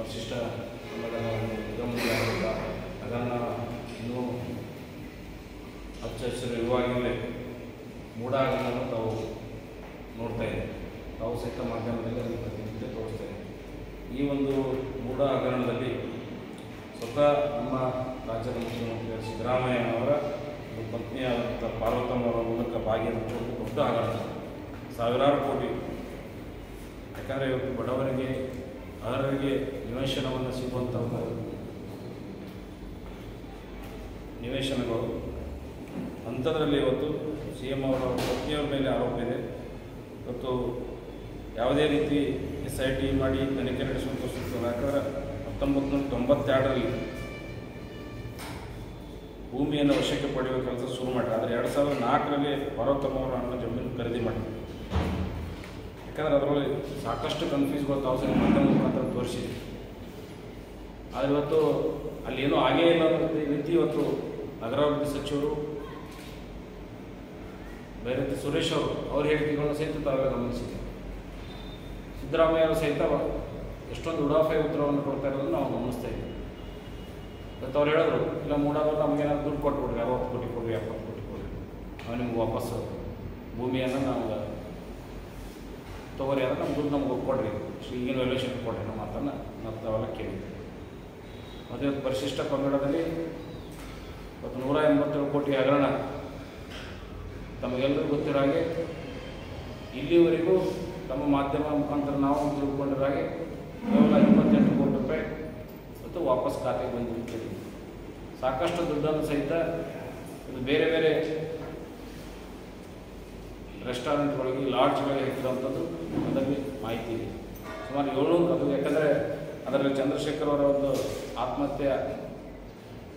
ಪರಿಶಿಷ್ಟ ಪಂಗಡದ ನಿಗಮದಿಂದ ಅದನ್ನು ಇನ್ನೂ ಹಚ್ಚ ಇರುವಾಗಲೇ ಮೂಢ ಹಗರಣವನ್ನು ತಾವು ನೋಡ್ತಾ ಇದ್ದೀವಿ. ತಾವು ಸಹಿತ ಮಾಧ್ಯಮದಲ್ಲಿ ಅದನ್ನು ಪ್ರತಿನಿತ್ಯ ತೋರಿಸ್ತಾ ಇದ್ದೀವಿ. ಈ ಒಂದು ಮೂಢ ಹಗರಣದಲ್ಲಿ ಸ್ವತಃ ನಮ್ಮ ರಾಜ್ಯದ ಮುಖ್ಯಮಂತ್ರಿ ಸಿದ್ದರಾಮಯ್ಯನವರ ಪತ್ನಿಯಾದಂಥ ಪಾರ್ವತಮ್ಮವರ ಮೂಲಕ ಭಾಗಿಯಾಗಿರುವುದು ದೊಡ್ಡ ಹಗರಣ, ಸಾವಿರಾರು ಕೋಟಿ. ಯಾಕಂದರೆ ಇವತ್ತು ಬಡವರಿಗೆ ಅರ್ಹರಿಗೆ ನಿವೇಶನವನ್ನು ಸಿಗುವಂಥ ಒಂದು ನಿವೇಶನಗಳು ಅಂಥದ್ರಲ್ಲಿ ಇವತ್ತು ಸಿ ಎಂ ಅವರ ಪತ್ನಿಯವರ ಮೇಲೆ ಆರೋಪ ಇದೆ. ಇವತ್ತು ಯಾವುದೇ ರೀತಿ SIT ಮಾಡಿ ತನಿಖೆ ನಡೆಸುವಂಥ ಸೂಕ್ತ. ಯಾಕಂದರೆ 1992ರಲ್ಲಿ ಭೂಮಿಯನ್ನು ವಶಕ್ಕೆ ಪಡೆಯುವ ಕೆಲಸ ಶುರು ಮಾಡಿ, ಆದರೆ 2004ರಲ್ಲಿ ಪಾರ್ವತಮ್ಮವರ ಅಣ್ಣ ಜಮೀನು ಖರೀದಿ ಮಾಡಿದ್ರು. ಯಾಕಂದರೆ ಅದರಲ್ಲಿ ಸಾಕಷ್ಟು ಕನ್ಫ್ಯೂಸ್ಗಳು ತಾವು ಮಾಧ್ಯಮ ಮುಖಾಂತರ ತೋರಿಸಿದೆ. ಆದರೆ ಇವತ್ತು ಅಲ್ಲಿ ಏನೂ ಆಗೇ ಇಲ್ಲ ಅನ್ನೋ ರೀತಿ ಇವತ್ತು ನಗರಾಭಿವೃದ್ಧಿ ಸಚಿವರು ಬೈರತಿ ಸುರೇಶ್ ಅವರು ಅವ್ರ ಹೇಳಿಕೆಗಳನ್ನು ಸಹಿತ ತಾವೇ ಗಮನಿಸಿದೆ. ಸಿದ್ದರಾಮಯ್ಯ ಅವರು ಸಹಿತ ಎಷ್ಟೊಂದು ಉಡಾಫೆ ಉತ್ತರವನ್ನು ಕೊಡ್ತಾ ಇರೋದನ್ನು ನಾವು ಗಮನಿಸ್ತಾ ಇದ್ದೀವಿ. ಇವತ್ತು ಅವ್ರು ಹೇಳಿದ್ರು, ಇಲ್ಲ ಮೂಡಾದ್ರು ನಮಗೇನಾದ್ರು ದುಡ್ಡು ಕೊಟ್ಬಿಡ್ರಿ, 60 ಕೋಟಿ ಕೊಡ್ರಿ, 70 ಕೋಟಿ ಕೊಡ್ರಿ, ನಾವು ನಿಮ್ಗೆ ವಾಪಸ್ಸು ಭೂಮಿಯನ್ನು ನಾವು ತೊಗೊರಿ, ಆದರೆ ನಮ್ಮ ದುಡ್ಡು ನಮ್ಗೆ ಕೊಡ್ರಿ, ಈಗಿನ ವ್ಯಾಲ್ಯೂಷನ್ ಕೊಡ್ರಿ ನಮ್ಮ ಮಾತನ್ನು ನಾವು ತಾವೆಲ್ಲ ಕೇಳಿದ್ವಿ. ಮತ್ತು ಇವತ್ತು ಪರಿಶಿಷ್ಟ ಪಂಗಡದಲ್ಲಿ ಇವತ್ತು 187 ಕೋಟಿ ಹಗರಣ ತಮಗೆಲ್ಲರಿಗೂ ಗೊತ್ತಿರೋ ಹಾಗೆ ಇಲ್ಲಿವರೆಗೂ ನಮ್ಮ ಮಾಧ್ಯಮ ಮುಖಾಂತರ ನಾವು ತಿಳ್ಕೊಂಡಿರೋ ಹಾಗೆ ಕೇವಲ 28 ಕೋಟಿ ರೂಪಾಯಿ ಮತ್ತು ವಾಪಸ್ ಖಾತೆಗೆ ಬಂದಿರ್ತೀವಿ. ಸಾಕಷ್ಟು ದುಡ್ಡನ್ನು ಸಹಿತ ಇದು ಬೇರೆ ಬೇರೆ ರೆಸ್ಟೋರೆಂಟ್ಗಳಿಗೆ, ಲಾಡ್ಜ್ಗಳಿಗೆ ಹಾಕಿರುವಂಥದ್ದು ಅದರಲ್ಲಿ ಮಾಹಿತಿ ಇದೆ. ಸುಮಾರು 700 ಅದು. ಯಾಕಂದರೆ ಅದರಲ್ಲಿ ಚಂದ್ರಶೇಖರ್ ಅವರ ಒಂದು ಆತ್ಮಹತ್ಯೆ,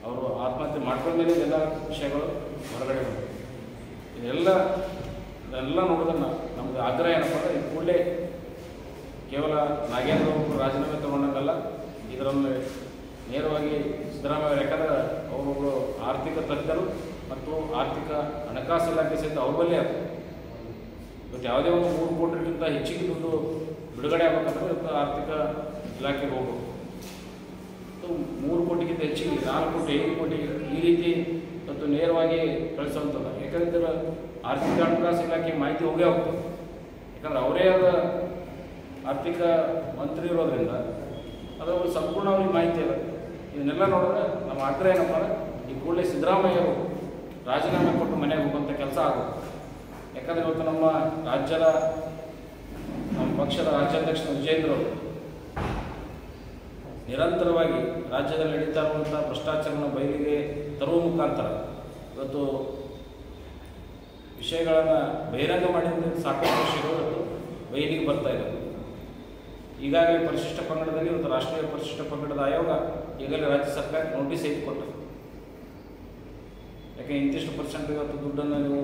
ಅವರು ಆತ್ಮಹತ್ಯೆ ಮಾಡ್ಕೊಂಡ ಮೇಲೆ ಎಲ್ಲ ವಿಷಯಗಳು ಹೊರಗಡೆ ಬಂದಿದೆ. ಇದೆಲ್ಲ ನೋಡಿದ್ರೆ ನಮಗೆ ಆಗ್ರಹ ಏನಪ್ಪ ಅಂದರೆ, ಈ ಕೂಡಲೇ ಕೇವಲ ನಾಗೇಂದ್ರ ಅವರು ರಾಜೀನಾಮೆ ತಗೊಂಡಂಗಲ್ಲ, ಇದರಲ್ಲಿ ನೇರವಾಗಿ ಸಿದ್ದರಾಮಯ್ಯ, ಯಾಕಂದರೆ ಅವರೊಬ್ಬರು ಆರ್ಥಿಕ ತಜ್ಞರು ಮತ್ತು ಆರ್ಥಿಕ ಹಣಕಾಸು ಇಲಾಖೆ ಸಹಿತ ಅವ್ರ ಬಲ್ಲೇ ಅದು. ಇವತ್ತು ಯಾವುದೇ ಒಂದು 3 ಕೋಟಿಗಿಂತ ಹೆಚ್ಚಿಗೆ ದುಡ್ಡು ಬಿಡುಗಡೆ ಆಗಬೇಕಂದ್ರೆ ಇವತ್ತು ಆರ್ಥಿಕ ಇಲಾಖೆಗೆ ಹೋಗಬೇಕು. 3 ಕೋಟಿಗಿಂತ ಹೆಚ್ಚಿಗೆ 4 ಕೋಟಿ 5 ಕೋಟಿ ಈ ರೀತಿ ಇವತ್ತು ನೇರವಾಗಿ ಕಳಿಸುವಂಥದ್ದು. ಯಾಕಂದರೆ ಆರ್ಥಿಕ ಹಣಕಾಸು ಇಲಾಖೆ ಮಾಹಿತಿ ಹೋಗೇ ಹೋಗ್ತದೆ. ಯಾಕಂದರೆ ಅವರೇ ಆದ ಆರ್ಥಿಕ ಮಂತ್ರಿ ಇರೋದ್ರಿಂದ ಅದು ಸಂಪೂರ್ಣ ಅವ್ರಿಗೆ ಮಾಹಿತಿ ಇದೆ. ಇದನ್ನೆಲ್ಲ ನೋಡಿದ್ರೆ ನಮ್ಮ ಆಗ್ರಹ ಏನಪ್ಪ ಅಂದರೆ, ಈ ಕೂಡಲೇ ಸಿದ್ದರಾಮಯ್ಯರು ರಾಜೀನಾಮೆ ಕೊಟ್ಟು ಮನೆಗೆ ಹೋಗುವಂಥ ಕೆಲಸ ಆಗುತ್ತೆ. ಯಾಕಂದರೆ ಇವತ್ತು ನಮ್ಮ ರಾಜ್ಯದ ನಮ್ಮ ಪಕ್ಷದ ರಾಜ್ಯಾಧ್ಯಕ್ಷ ವಿಜೇಂದ್ರ ಅವರು ನಿರಂತರವಾಗಿ ರಾಜ್ಯದಲ್ಲಿ ನಡೀತಾ ಇರುವಂಥ ಭ್ರಷ್ಟಾಚಾರನ ಬಯಲಿಗೆ ತರುವ ಮುಖಾಂತರ ಇವತ್ತು ವಿಷಯಗಳನ್ನು ಬಹಿರಂಗ ಮಾಡಿದ ಸಾಕಷ್ಟು ವಿಷಯಗಳು ಇವತ್ತು ಬಯಲಿಗೆ ಬರ್ತಾ ಇದ್ದಾವೆ. ಈಗಾಗಲೇ ಪರಿಶಿಷ್ಟ ಪಂಗಡದಲ್ಲಿ ಇವತ್ತು ರಾಷ್ಟ್ರೀಯ ಪರಿಶಿಷ್ಟ ಪಂಗಡದ ಆಯೋಗ ಈಗಾಗಲೇ ರಾಜ್ಯ ಸರ್ಕಾರಕ್ಕೆ ನೋಟಿಸ್ ಐತಿ ಕೊಟ್ಟರು. ಯಾಕೆ ಇಂತಿಷ್ಟು ಪರ್ಸೆಂಟ್ ಇವತ್ತು ದುಡ್ಡನ್ನು ನೀವು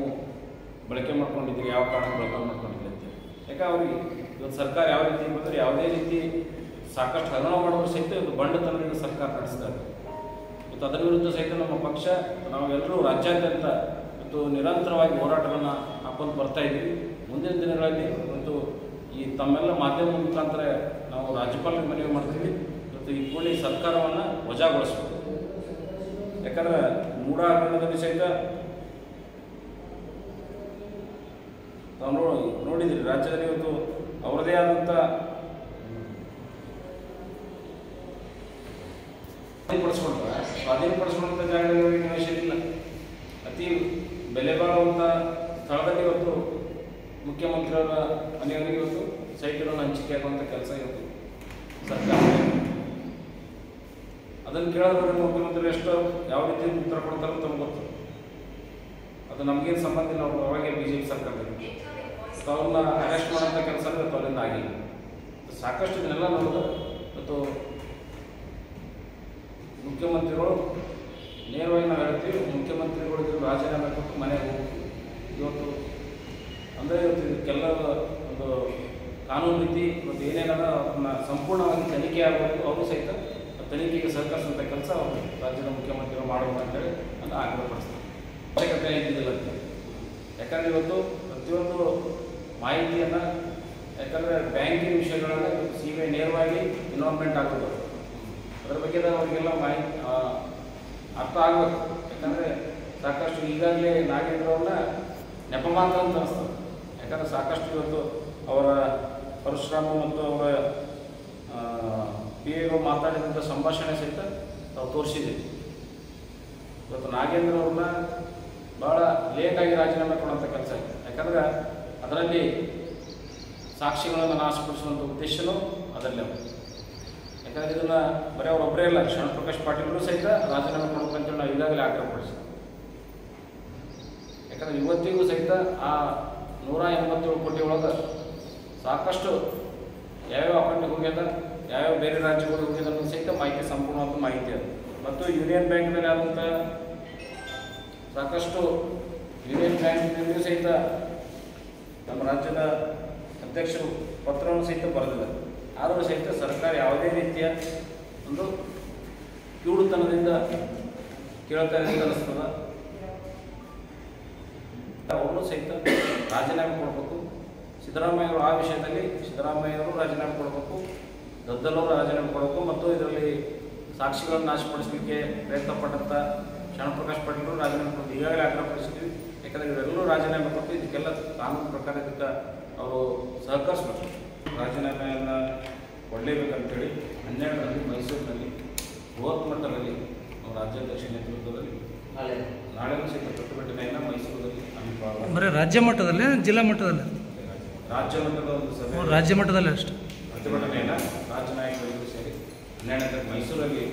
ಬಳಕೆ ಮಾಡ್ಕೊಂಡಿದ್ದೀರಿ, ಯಾವ ಕಾರಣಕ್ಕೆ ಬಳಕೆ ಮಾಡ್ಕೊಂಡಿದ್ದೀರಿ ಅಂತೇಳಿ. ಯಾಕೆ ಅವರಿಗೆ ಇವತ್ತು ಸರ್ಕಾರ ಯಾವ ರೀತಿ ಬಂದರೆ ಯಾವುದೇ ರೀತಿ ಸಾಕಷ್ಟು ಹಗರಣ ಮಾಡೋರು ಸಹಿತ ಇವತ್ತು ಬಂಡತನದಿಂದ ಸರ್ಕಾರ ನಡೆಸ್ತಾರೆ. ಇವತ್ತು ಅದರ ವಿರುದ್ಧ ಸಹಿತ ನಮ್ಮ ಪಕ್ಷ ನಾವೆಲ್ಲರೂ ರಾಜ್ಯಾದ್ಯಂತ ಇವತ್ತು ನಿರಂತರವಾಗಿ ಹೋರಾಟವನ್ನು ಹಾಕೊಂಡು ಬರ್ತಾ ಇದ್ದೀವಿ. ಮುಂದಿನ ದಿನಗಳಲ್ಲಿ ಇವತ್ತು ಈ ತಮ್ಮೆಲ್ಲ ಮಾಧ್ಯಮದ ಮುಖಾಂತರ ನಾವು ರಾಜ್ಯಪಾಲರಿಗೆ ಮನವಿ ಮಾಡ್ತೀವಿ, ಇವತ್ತು ಈ ಕೂಡಲೇ ಸರ್ಕಾರವನ್ನು ವಜಾಗೊಳಿಸಬೇಕು. ಯಾಕಂದರೆ ಮೂಢ ಹಗರಣದಲ್ಲಿ ಸಹಿತ ತಾವು ನೋಡಿದ್ದೀರಿ, ರಾಜ್ಯದಲ್ಲಿ ಇವತ್ತು ಅವರದೇ ಆದಂಥ ಸ್ವಾಧೀನಪಡಿಸ್ಕೊಂಡಂಥ ಜಾಗದಲ್ಲಿ ನಿವೇಶನ ಇಲ್ಲ. ಅತಿ ಬೆಲೆ ಬಾಳುವಂಥ ಸ್ಥಳದಲ್ಲಿ ಇವತ್ತು ಮುಖ್ಯಮಂತ್ರಿಯವರ ಮನೆಯವರಿಗೆ ಇವತ್ತು ಸೈಟ್ಗಳನ್ನು ಹಂಚಿಕೆ ಆಗುವಂಥ ಕೆಲಸ ಇವತ್ತು ಸರ್ಕಾರ. ಅದನ್ನು ಕೇಳಿದ್ರೆ ಮುಖ್ಯಮಂತ್ರಿ ಎಷ್ಟು ಯಾವ ರೀತಿ ಉತ್ತರ ಕೊಡ್ತಾರೋ ತಮ್ಗೆ ಗೊತ್ತು. ಅದು ನಮಗೇನು ಸಂಬಂಧ ಇಲ್ಲ. ಅವರು ಅವಾಗೇ BJP ಸರ್ಕಾರದಲ್ಲಿ ಅವ್ರನ್ನ ಅರೆಸ್ಟ್ ಮಾಡೋಂಥ ಕೆಲಸ ಇವತ್ತು ಅವರಿಂದ ಆಗಿಲ್ಲ. ಸಾಕಷ್ಟು ಇದನ್ನೆಲ್ಲ ನೋಡಿದ್ರೆ ಇವತ್ತು ಮುಖ್ಯಮಂತ್ರಿಗಳು ನೇರವಾಗಿ ನಾವು ಹೇಳ್ತೀವಿ, ಮುಖ್ಯಮಂತ್ರಿಗಳಿಗೆ ರಾಜೀನಾಮೆ ಕೊಟ್ಟು ಮನೆಗೆ ಹೋಗ್ತೀವಿ. ಇವತ್ತು ಅಂದರೆ ಇವತ್ತು ಇದಕ್ಕೆಲ್ಲ ಒಂದು ಕಾನೂನು ರೀತಿ ಇವತ್ತು ಏನೇನಾದ ಅದನ್ನು ಸಂಪೂರ್ಣವಾಗಿ ತನಿಖೆ ಆಗಬೇಕು. ಅವರು ಸಹಿತ ತನಿಖೆಗೆ ಸಹಕರಿಸುವಂಥ ಕೆಲಸ ಅವರು ರಾಜ್ಯದ ಮುಖ್ಯಮಂತ್ರಿಗಳು ಮಾಡಬೇಕು ಅಂತೇಳಿ ಅಂತ ಆಗ್ರಹಪಡಿಸ್ತಾರೆ. ಅವಶ್ಯಕತೆ ಇದ್ದಿದ್ದಿಲ್ಲ ಅಂತ. ಯಾಕಂದರೆ ಇವತ್ತು ಪ್ರತಿಯೊಂದು ಮಾಹಿತಿಯನ್ನು, ಯಾಕಂದರೆ ಬ್ಯಾಂಕಿಂಗ್ ವಿಷಯಗಳಲ್ಲಿ CBI ನೇರವಾಗಿ ಇನ್ವಾಲ್ವ್ಮೆಂಟ್ ಆಗೋದು. ಅದರ ಬಗ್ಗೆ ಅವರಿಗೆಲ್ಲ ಮಾಹಿತಿ ಅರ್ಥ ಆಗಬೇಕು. ಯಾಕಂದರೆ ಸಾಕಷ್ಟು ಈಗಾಗಲೇ ನಾಗೇಂದ್ರ ಅವ್ರನ್ನ ನೆಪ ಮಾತ್ರ ಅಂತ ಅನಿಸ್ತದೆ. ಯಾಕಂದರೆ ಸಾಕಷ್ಟು ಇವತ್ತು ಅವರ ಪರಶುರಾಮ ಮತ್ತು ಅವರ ಪಿ ಎಗಳು ಮಾತಾಡಿದಂಥ ಸಂಭಾಷಣೆ ಸಹಿತ ನಾವು ತೋರಿಸಿದ್ದೀವಿ. ಇವತ್ತು ನಾಗೇಂದ್ರ ಅವ್ರನ್ನ ಭಾಳ ಲೇಟಾಗಿ ರಾಜೀನಾಮೆ ಕೊಡುವಂಥ ಕೆಲಸ ಆಯಿತು. ಯಾಕಂದರೆ ಅದರಲ್ಲಿ ಸಾಕ್ಷಿಗಳನ್ನು ನಾಶಪಡಿಸುವಂಥ ಉದ್ದೇಶನೂ ಅದರಲ್ಲಿ ಅವರು. ಯಾಕಂದರೆ ಇದನ್ನು ಬರೀ ಅವರೊಬ್ಬರೇ ಇಲ್ಲ, ಶರಣಪ್ರಕಾಶ್ ಪಾಟೀಲರು ಸಹಿತ ರಾಜೀನಾಮೆ ಕೊಡಬೇಕಂತೇಳಿ ನಾವು ಈಗಾಗಲೇ ಆಗ್ರಹಪಡಿಸಿದ್ವಿ. ಯಾಕಂದರೆ ಇವತ್ತಿಗೂ ಸಹಿತ ಆ 187 ಕೋಟಿ ಒಳಗೆ ಸಾಕಷ್ಟು ಯಾವ್ಯಾವ ಅಕೌಂಟಿಗೆ ಹೋಗ್ಯದ, ಯಾವ್ಯಾವ ಬೇರೆ ರಾಜ್ಯಗಳಿಗೆ ಹೋಗ್ಯದ ಅನ್ನೋದು ಸಹಿತ ಮಾಹಿತಿ, ಸಂಪೂರ್ಣವಾದ ಮಾಹಿತಿ ಅದು. ಮತ್ತು ಯೂನಿಯನ್ ಬ್ಯಾಂಕ್ನಲ್ಲಿ ಆದಂಥ ಸಾಕಷ್ಟು ಯೂನಿಯನ್ ಬ್ಯಾಂಕ್ನಲ್ಲಿಯೂ ಸಹಿತ ನಮ್ಮ ರಾಜ್ಯದ ಅಧ್ಯಕ್ಷರು ಪತ್ರವನ್ನು ಸಹಿತ ಬರೆದಿದ್ದಾರೆ. ಆದರೂ ಸಹಿತ ಸರ್ಕಾರ ಯಾವುದೇ ರೀತಿಯ ಒಂದು ಕಿವುಡುತನದಿಂದ ಕೇಳ್ತಾ ಇದೆ ಅನ್ನಿಸ್ತದ. ಅವರು ಸಹಿತ ರಾಜೀನಾಮೆ ಕೊಡಬೇಕು. ಸಿದ್ದರಾಮಯ್ಯವರು ಆ ವಿಷಯದಲ್ಲಿ ಸಿದ್ದರಾಮಯ್ಯವರು ರಾಜೀನಾಮೆ ಕೊಡಬೇಕು, ಗದ್ದಲವರು ರಾಜೀನಾಮೆ ಕೊಡಬೇಕು. ಮತ್ತು ಇದರಲ್ಲಿ ಸಾಕ್ಷಿಗಳನ್ನು ನಾಶಪಡಿಸಲಿಕ್ಕೆ ಪ್ರಯತ್ನಪಟ್ಟಂಥ ಶರಣಪ್ರಕಾಶ್ ಪಾಟೀಲರು ರಾಜೀನಾಮೆ ಕೊಟ್ಟು ಈಗಾಗಲೇ ಆಗ್ರಹಪಡಿಸಿದ್ವಿ. ಯಾಕಂದರೆ ಇವರೆಲ್ಲರೂ ರಾಜೀನಾಮೆ ಕೊಟ್ಟು ಇದಕ್ಕೆಲ್ಲ ಕಾನೂನು ಪ್ರಕಾರ ಇದಕ್ಕೆ ಅವರು ಸಹಕರಿಸಬೇಕು. ರಾಜೀನಾಮೆಯನ್ನು ಕೊಡಲೇಬೇಕಂತೇಳಿ 12ರಂದು ಮೈಸೂರಿನಲ್ಲಿ ಬೃಹತ್ ಮಟ್ಟದಲ್ಲಿ ರಾಜ್ಯಾಧ್ಯಕ್ಷ ನೇತೃತ್ವದಲ್ಲಿ ನಾಳೆನೂ ಸಹಿತ ಪ್ರತಿಭಟನೆಯನ್ನು ಮೈಸೂರಿನಲ್ಲಿ ಹಮ್ಮಿಕೊಳ್ಳಲಾಗಿದೆ. ಬರೀ ರಾಜ್ಯ ಮಟ್ಟದಲ್ಲೇ, ಜಿಲ್ಲಾ ಮಟ್ಟದಲ್ಲೇ? ರಾಜ್ಯ ಮಟ್ಟದ ಒಂದು ಸಭೆ, ರಾಜ್ಯ ಮಟ್ಟದಲ್ಲೇ ಅಷ್ಟೇ ಪ್ರತಿಭಟನೆಯನ್ನು ರಾಜ್ಯ ನಾಯಕರು ಸೇರಿ 12ರಂದು ಮೈಸೂರಲ್ಲಿ